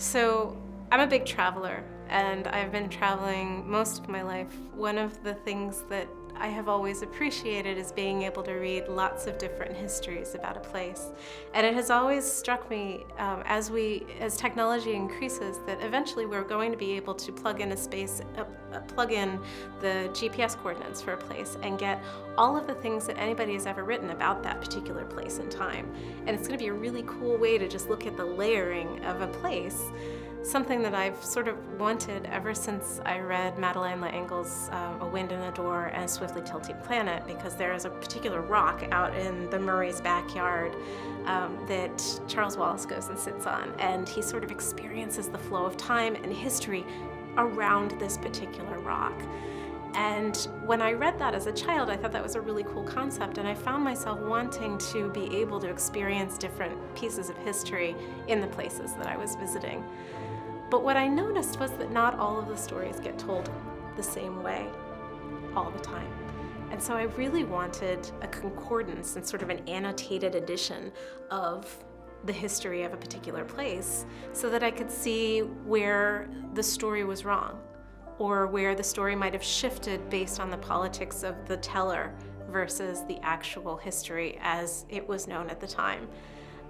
So I'm a big traveler, and I've been traveling most of my life. One of the things that I have always appreciated is being able to read lots of different histories about a place. And it has always struck me as technology increases that eventually we're going to be able to plug in plug in the GPS coordinates for a place and get all of the things that anybody has ever written about that particular place in time. And it's going to be a really cool way to just look at the layering of a place. Something that I've sort of wanted ever since I read Madeleine L'Engle's A Wind in a Door and Swiftly Tilting Planet, because there is a particular rock out in the Murray's backyard that Charles Wallace goes and sits on, and he sort of experiences the flow of time and history around this particular rock. And when I read that as a child, I thought that was a really cool concept, and I found myself wanting to be able to experience different pieces of history in the places that I was visiting. But what I noticed was that not all of the stories get told the same way all the time. And so I really wanted a concordance and sort of an annotated edition of the history of a particular place so that I could see where the story was wrong, or where the story might have shifted based on the politics of the teller versus the actual history as it was known at the time.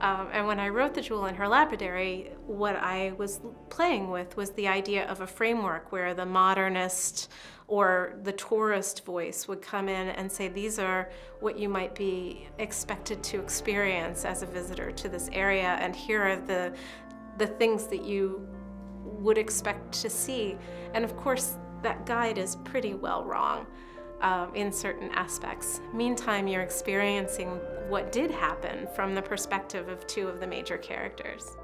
And when I wrote the Jewel and Her Lapidary, what I was playing with was the idea of a framework where the modernist or the tourist voice would come in and say, these are what you might be expected to experience as a visitor to this area, and here are the things that you would expect to see. And of course, that guide is pretty well wrong in certain aspects. Meantime, you're experiencing what did happen from the perspective of two of the major characters.